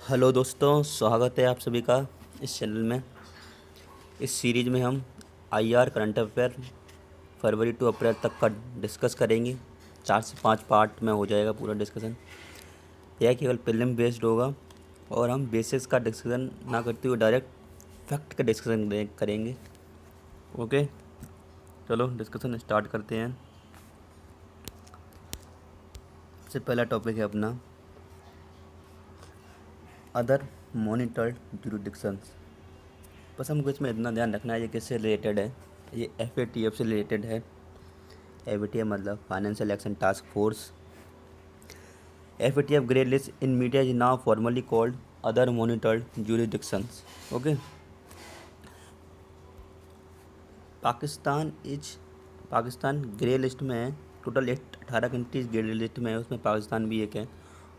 Hello दोस्तों, स्वागत है आप सभी का इस चैनल में। इस सीरीज़ में हम IR current affair February to April तक का डिस्कस करेंगे। 4 से 5 पार्ट में हो जाएगा पूरा डिस्कशन। यह केवल प्रीलिम बेस्ड होगा और हम बेसिस का डिस्कशन ना करते हुए डायरेक्ट फैक्ट का डिस्कशन करेंगे। ओके, चलो डिस्कशन स्टार्ट करते हैं। सबसे पहला टॉपिक है अपना अदर मॉनिटर्ड जुरिडिक्शंस। बस हमको इसमें इतना ध्यान रखना है ये किससे रिलेटेड है। ये FATF से रिलेटेड है। FATF मतलब financial action task force. FATF grey list in media is now formally called other monitored jurisdictions. Okay, Pakistan grey list में है। टोटल 18 कंट्रीज ग्रे लिस्ट में है, उसमें पाकिस्तान भी एक है।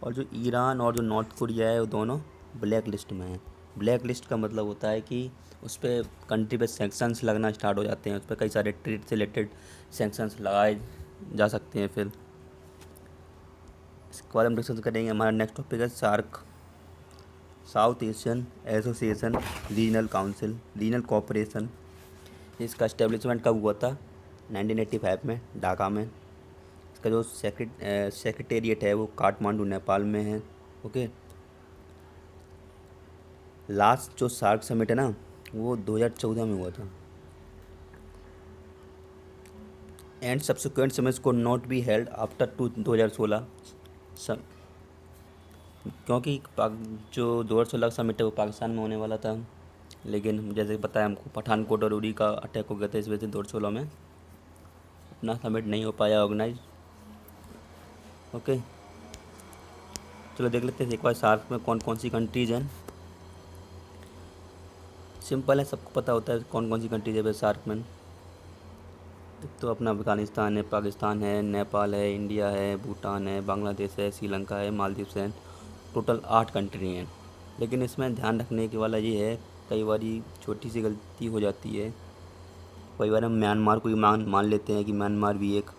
और जो ईरान और जो नॉर्थ कोरिया है वो दोनों ब्लैक लिस्ट में है। ब्लैक लिस्ट का मतलब होता है कि उस पर कंट्री पे सैंक्शंस लगना स्टार्ट हो जाते हैं, उस पर कई सारे ट्रेड से रिलेटेड सैंक्शंस लगाए जा सकते हैं। फिर इसके बाद हम डिस्कस करेंगे। हमारा नेक्स्ट टॉपिक है SAARC, south Asian association regional council regional cooperation. इसका इस्टेब्लिशमेंट कब हुआ था? 1985 में ढाका में। इसका जो सेक्रेटेरिएट है वो काठमांडू नेपाल में है। ओके, लास्ट जो सार्क समिट है ना वो 2014 में हुआ था। एंड सब्सिक्वेंट समिट्स को नॉट बी हेल्ड आफ्टर 2016 क्योंकि जो 2016 का समिट है वो पाकिस्तान में होने वाला था, लेकिन जैसे पता है हमको पठानकोट और उरी का अटैक हो गया था, इस वजह से 2016 में अपना समिट नहीं हो पाया ऑर्गेनाइज। ओके, चलो देख लेते हैं एक बार सार्क में कौन कौन सी कंट्रीज़ हैं। सिंपल है, सबको पता होता है कौन कौन सी कंट्रीज है सार्क में। एक तो अपना अफगानिस्तान है, पाकिस्तान है, नेपाल है, इंडिया है, भूटान है, बांग्लादेश है, श्रीलंका है, मालदीव्स है। टोटल 8 कंट्री हैं। लेकिन इसमें ध्यान रखने के वाला ये है, कई बार छोटी सी गलती हो जाती है। कई बार हम म्यांमार को ही मान लेते हैं कि म्यांमार भी एक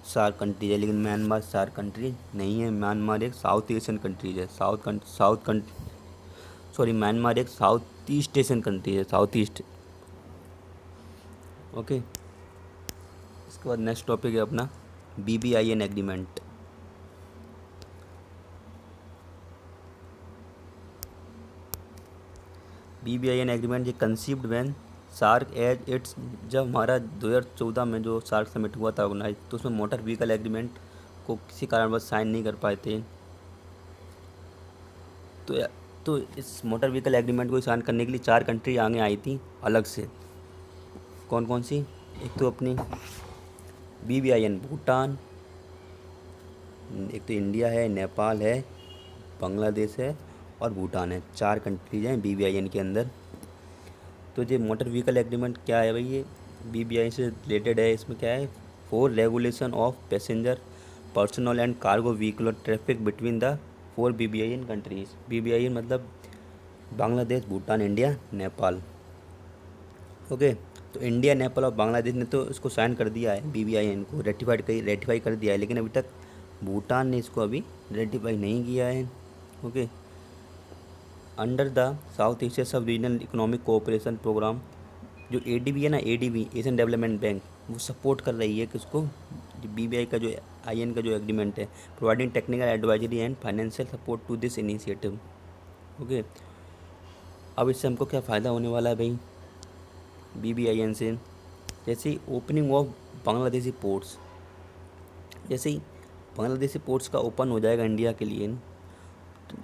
सार्क कंट्री है, लेकिन म्यांमार सार्क कंट्री नहीं है। म्यांमार एक साउथ एशियन कंट्रीज है। म्यांमार एक साउथ ईस्ट एशियन कंट्री है, साउथ ईस्ट। ओके, इसके बाद नेक्स्ट टॉपिक है अपना BBIN एग्रीमेंट। BBIN एग्रीमेंट ये conceived when SAARC as it's. जब हमारा 2014 में जो सार्क समिट हुआ था ऑर्गेनाइज, तो उसमें मोटर व्हीकल एग्रीमेंट को किसी कारणवश साइन नहीं कर पाए थे। तो तो इस मोटर व्हीकल एग्रीमेंट को साइन करने के लिए 4 कंट्री आगे आई थी अलग से। कौन कौन सी? एक तो अपनी BBIN भूटान, एक तो इंडिया है, नेपाल है, बांग्लादेश है और भूटान है। 4 कंट्रीज हैं BBIN के अंदर। तो ये मोटर व्हीकल एग्रीमेंट क्या है भाई? ये BBIN से रिलेटेड है। इसमें क्या है? For regulation of passenger personal and cargo vehicle traffic between the 4 BBIN countries. BBIN मतलब बांग्लादेश, भूटान, इंडिया, नेपाल। ओके, तो इंडिया, नेपाल और बांग्लादेश ने तो इसको साइन कर दिया है, BBIN को रेटिफाई कर दिया है, लेकिन अभी तक भूटान ने इसको अभी रेटिफाई नहीं किया है। Okay, under the south Asia सब रीजनल इकोनॉमिक कोऑपरेशन प्रोग्राम, जो ADB है ना, ADB एशियन डेवलपमेंट बैंक, वो सपोर्ट कर रही है किसको? BBI का जो IN का जो एग्रीमेंट है, providing technical advisory and financial support to this initiative. Okay, अब इससे हमको क्या फ़ायदा होने वाला है भाई BBIN से? जैसे ओपनिंग ऑफ बांग्लादेशी पोर्ट्स, जैसे ही बांग्लादेशी पोर्ट्स का ओपन हो जाएगा इंडिया के लिए,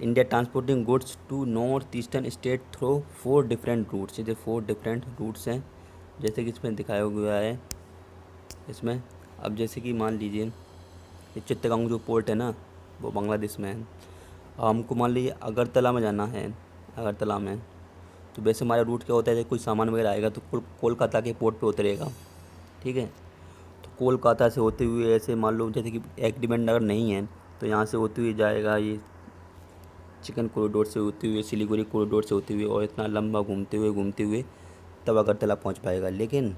India transporting goods to north eastern state through 4 different routes. ये 4 डिफरेंट रूट्स हैं जैसे कि इसमें दिखाया गया है इसमें। अब जैसे कि मान लीजिए ये चित्तगांव जो पोर्ट है ना वो बांग्लादेश में है। हमको मान लीजिए अगरतला में जाना है, अगरतला में, तो वैसे हमारा रूट क्या होता है? जैसे कोई सामान वगैरह आएगा तो कोलकाता के पोर्ट पे उतरेगा, ठीक है। तो कोलकाता से होते हुए ऐसे मान लो, जैसे कि एग्रीमेंट अगर नहीं है तो यहाँ से होते हुए जाएगा ये चिकन कॉरिडोर से होते हुए, सिलीगुड़ी कॉरिडोर से होते हुए, और इतना लंबा घूमते हुए तब अगरतला पहुँच पाएगा। लेकिन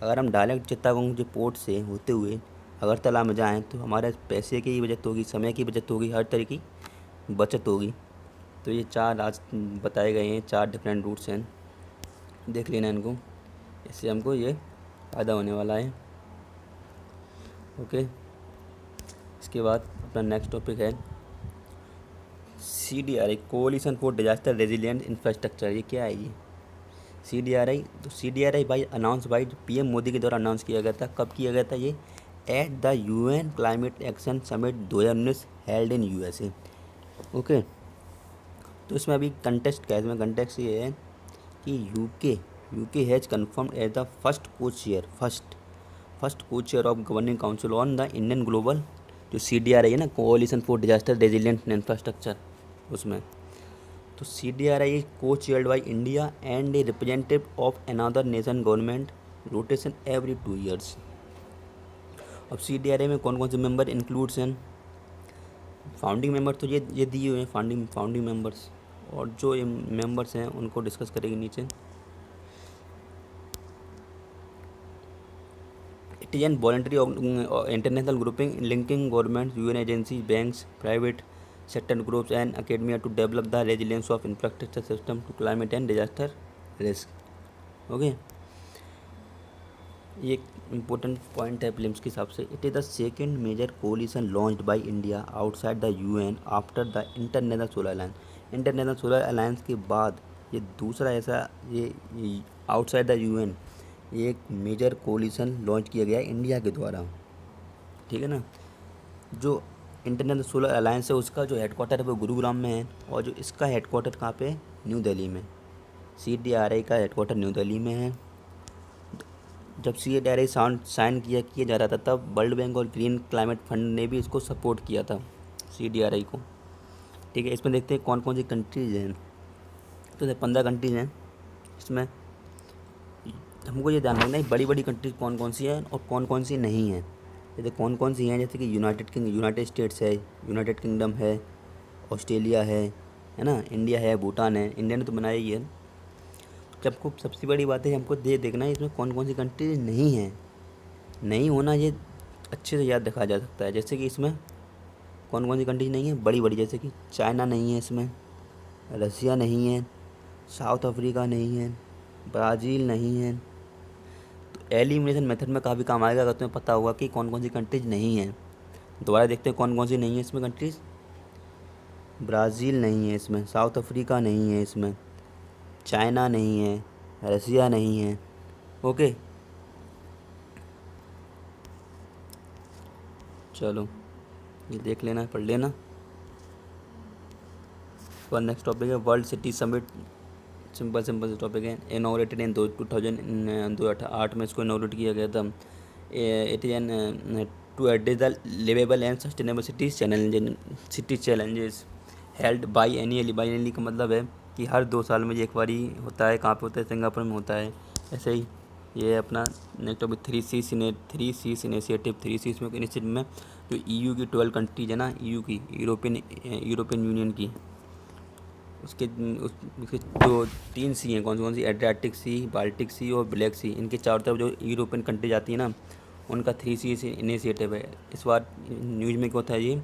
अगर हम डायरेक्ट चित्तागोंग जो पोर्ट से होते हुए अगरतला में जाएँ तो हमारे पैसे की बचत होगी, समय की बचत होगी, हर तरह की बचत होगी। तो ये 4 आज बताए गए हैं, 4 डिफरेंट रूट्स हैं, देख लेना इनको, इससे हमको ये फ़ायदा होने वाला है। ओके, इसके बाद अपना नेक्स्ट टॉपिक है CDRI, coalition for disaster resilient infrastructure. ये क्या है ये CDRI? तो CDRI भाई अनाउंस बाई PM मोदी के द्वारा अनाउंस किया गया था। कब किया गया था ये? At the UN climate action summit 2019 held in USA। Okay, तो इसमें अभी कंटेस्ट क्या है? इसमें कंटेस्ट ये है कि UK has confirmed as the first co chair of governing council on the Indian global, जो CDRI है ना, coalition for disaster resilient infrastructure, उसमें। तो CDRI को chaired by India and a representative of another nation government, rotation every 2 years। अब CDRI में कौन कौन से मेंबर इंक्लूड्स हैं? फाउंडिंग मेंबर तो ये दिए हुए हैं, फाउंडिंग मेंबर्स, और जो मेंबर्स हैं उनको डिस्कस करेंगे नीचे। It is an voluntary international grouping linking government, UN agency, banks, private sector groups and academia to develop the resilience of infrastructure system to climate and disaster risk. Okay, ये एक important point है films के हिसाब से। It is the second major coalition launched by India outside the UN after the international solar alliance. International solar alliance के बाद ये दूसरा ऐसा ये आउटसाइड द UN ये एक मेजर कोलिशन लॉन्च किया गया है इंडिया के द्वारा, ठीक है ना। जो इंटरनेशनल सोलर अलायंस है उसका जो हेडक्वार्टर है वो गुरुग्राम में है, और जो इसका हेडक्वार्टर कहाँ पे? न्यू दिल्ली में। CDRI का हेडक्वार्टर न्यू दिल्ली में है। जब CDRI साइन किया जा रहा था तब वर्ल्ड बैंक और ग्रीन क्लाइमेट फंड ने भी इसको सपोर्ट किया था, CDRI को, ठीक है। इसमें देखते हैं कौन कौन सी कंट्रीज़ हैं। तो 15 कंट्रीज़ हैं इसमें। हमको ये ध्यान रखना है बड़ी बड़ी कंट्रीज कौन कौन सी हैं और कौन कौन सी नहीं हैं। जैसे कौन कौन सी हैं, जैसे कि यूनाइटेड स्टेट्स है, यूनाइटेड किंगडम है, ऑस्ट्रेलिया है ना, इंडिया है, भूटान है। इंडिया ने तो बनाया ही है। जब को सबसे बड़ी बात है हमको देखना है इसमें कौन कौन सी कंट्रीज नहीं हैं। नहीं होना ये अच्छे से याद रखा जा सकता है। जैसे कि इसमें कौन कौन सी कंट्रीज नहीं है बड़ी बड़ी, जैसे कि चाइना नहीं है इसमें, रसिया नहीं है, साउथ अफ्रीका नहीं है, ब्राज़ील नहीं है। एलिमिनेशन मेथड में काफ़ी काम आएगा अगर तुम्हें पता होगा कि कौन कौन सी कंट्रीज नहीं हैं। दोबारा देखते हैं कौन कौन सी नहीं है इसमें कंट्रीज। ब्राज़ील नहीं है इसमें, साउथ अफ्रीका नहीं है इसमें, चाइना नहीं है, रसिया नहीं है। ओके, चलो ये देख लेना, पढ़ लेना। और नेक्स्ट टॉपिक है वर्ल्ड सिटी समिट। सिंपल से टॉपिक है। इनोग्रेटेड इन 2008 में इसको इनोग्रेट किया गया था। It is an to address the liveable and sustainable city challenges held by annually का मतलब है कि हर 2 साल में ये एक बार ही होता है। कहाँ पे होता है? सिंगापुर में होता है। ऐसे ही ये अपना next topic 3C initiative. 3C initiative में जो EU की 12 कंट्रीज है ना, EU की, यूरोपियन यूनियन की, उसके जो 3C हैं, कौन सी? एड्रियाटिक सी, बाल्टिक सी और ब्लैक सी। इनके चारों तरफ जो यूरोपियन कंट्री जाती है ना, उनका 3C इनिशिएटिव है। इस बार न्यूज़ में क्या होता है ये,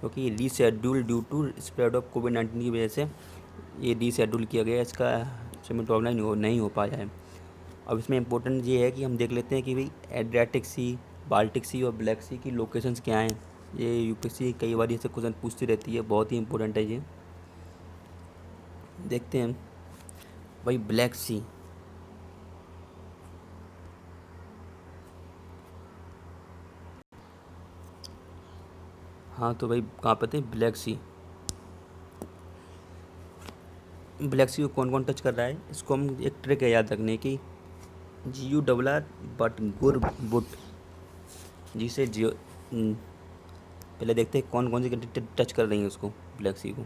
क्योंकि reschedule due to spread of कोविड-19 की वजह से ये रीशेड्यूल किया गया, इसका समिट ऑर्गेनाइज नहीं हो पाया है। अब इसमें इम्पोर्टेंट ये है कि हम देख लेते हैं कि भाई एड्रियाटिक सी, बाल्टिक सी और ब्लैक सी की लोकेशंस क्या हैं। ये UPSC कई बार ऐसे क्वेश्चन पूछती रहती है, बहुत ही इंपॉर्टेंट है ये। देखते हैं भाई ब्लैक सी। हाँ, तो भाई कहाँ पे थे? ब्लैक सी। ब्लैक सी को कौन कौन टच कर रहा है? इसको हम एक ट्रिक है याद रखने की, GURR बट गुर बुट, जिसे जियो। पहले देखते हैं कौन कौन सी कंट्री टच कर रही है उसको, ब्लैक सी को।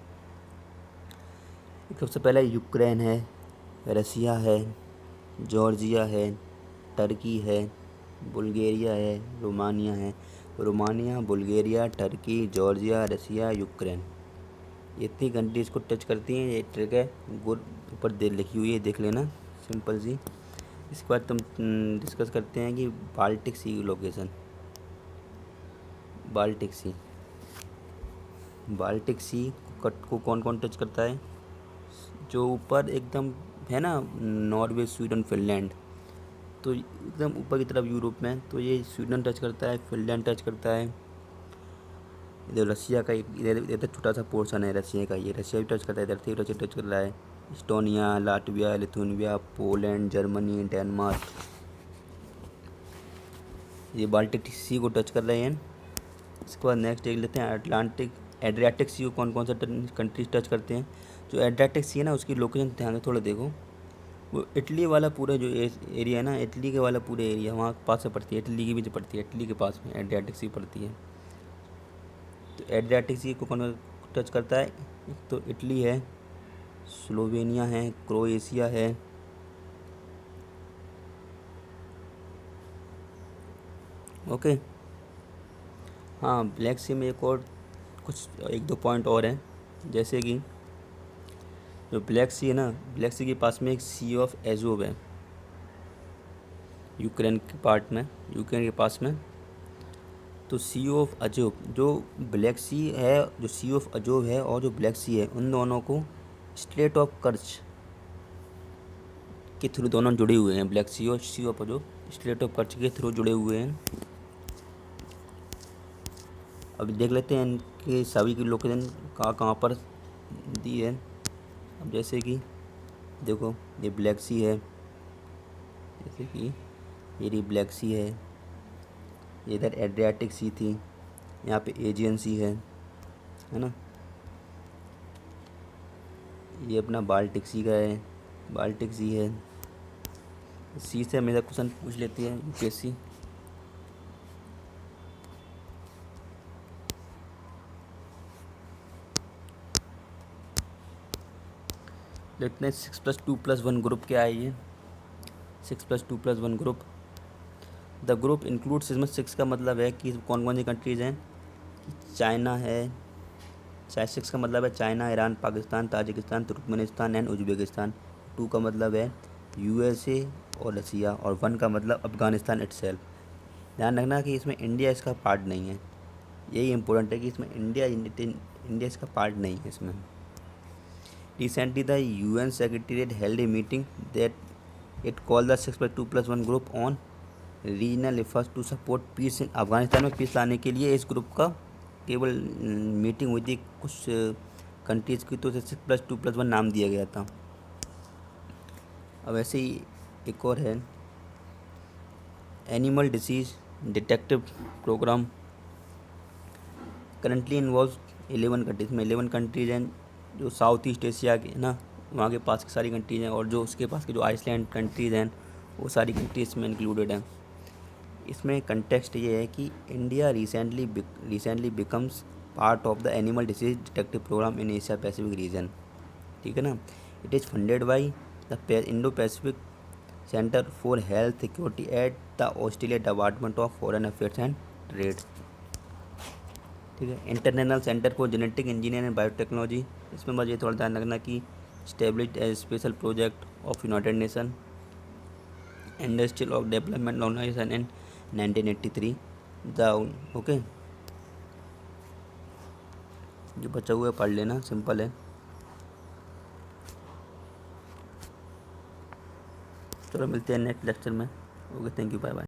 सबसे पहले यूक्रेन है, रसिया है, जॉर्जिया है, टर्की है, बुल्गारिया है, रोमानिया है। रोमानिया, बुल्गारिया, टर्की, जॉर्जिया, रसिया, यूक्रेन, ये इतनी कंट्रीज को टच करती हैं। ये ट्रिक है, गुड ऊपर दे लिखी हुई है, देख लेना, सिंपल सी। इसके बाद तुम डिस्कस करते हैं कि बाल्टिक सी की लोकेशन। बाल्टिक सी कट को कौन कौन टच करता है? जो ऊपर एकदम है ना, नॉर्वे, स्वीडन, फिनलैंड, तो एकदम ऊपर की तरफ यूरोप में, तो ये स्वीडन टच करता है, फिनलैंड टच करता है। इधर रशिया का इधर इधर छोटा सा पोर्शन है रशिया का, ये रशिया भी टच करता है, इधर से रशिया टच कर रहा है। Estonia, Latvia, Lithuania, Poland, Germany, Denmark, ये बाल्टिक सी को टच कर रहे हैं। इसके बाद नेक्स्ट देख लेते हैं एड्रियाटिक सी को कौन कौन सा कंट्रीज टच करते हैं। जो एड्रियाटिक सी है ना, उसकी लोकेशन ध्यान से थोड़ा देखो। वो इटली वाला पूरा जो एरिया है ना, इटली के वाला पूरे एरिया वहाँ पास से पड़ती है, इटली की भी जो पड़ती है, इटली के पास में एड्रियाटिक सी पड़ती है। तो एड्रियाटिक सी को कौन टच करता है? एक तो इटली है, स्लोवेनिया है, क्रोएशिया है, ओके। हाँ, ब्लैक सी में एक और कुछ एक दो पॉइंट और हैं, जैसे कि जो ब्लैक सी है ना, ब्लैक सी के पास में एक सी ऑफ एजोव है, यूक्रेन के पार्ट में, यूक्रेन के पास में। तो सी ऑफ अजोव जो ब्लैक सी है, जो सी ऑफ अजोव है और जो ब्लैक सी है, उन दोनों को स्ट्रेट ऑफ कर्च के थ्रू दोनों जुड़े हुए हैं। ब्लैक सी और सी ऑफ अजोव स्ट्रेट ऑफ कर्च के थ्रू जुड़े हुए हैं। अब देख लेते हैं इनके सभी की लोकेशन कहाँ पर दी है। अब जैसे कि देखो, ये ब्लैक सी है, जैसे कि ये ब्लैक सी है, इधर एड्रियाटिक सी थी, यहाँ पे एजियन सी है ना। ये अपना बाल्टिक सी का है, बाल्टिक सी है। सी से हमेशा क्वेश्चन पूछ लेती है यूपीएससी। देखते हैं 6+2+1 ग्रुप क्या है ये। 6+2+1 ग्रुप, द ग्रुप इंक्लूड्स, इसमें 6 का मतलब है कि कौन कौन सी कंट्रीज़ हैं। चाइना है, 6 का मतलब है China, Iran, Pakistan, Tajikistan, Turkmenistan and Uzbekistan. 2 का मतलब है यूएसए और रसिया, और 1 का मतलब अफगानिस्तान इटसेल्फ। ध्यान रखना कि इसमें इंडिया इसका पार्ट नहीं है, यही इम्पोर्टेंट है कि इसमें इंडिया इसका पार्ट नहीं है इसमें। Recently, the UN Secretariat held a meeting that it called the 6+2+1 group on regional efforts to support peace in Afghanistan में पीस लाने के लिए इस ग्रुप का केवल मीटिंग हुई थी कुछ कंट्रीज़ की, तो इसे 6+2+1 नाम दिया गया था। अब ऐसे ही एक और है, animal disease detective program currently involve 11 countries में। 11 कंट्रीज हैं जो साउथ ईस्ट एशिया के ना, वहाँ के पास की सारी कंट्रीज हैं, और जो उसके पास के जो आइसलैंड कंट्रीज़ हैं, वो सारी कंट्रीज में इंक्लूडेड हैं। इसमें कंटेक्स्ट ये है कि India recently becomes part of the animal disease detective program in Asia Pacific region, ठीक है ना। It is funded by the Indo Pacific centre for health security at the Australia department of foreign affairs and trade, ठीक है। International centre for genetic engineering and biotechnology, इसमें बस ये थोड़ा ध्यान रखना कि established as special project of United Nation industrial of development organization in 1983 the, okay. जो बचा हुआ है पढ़ लेना, सिंपल है। चलो मिलते हैं नेक्स्ट लेक्चर में, okay, thank you, bye bye.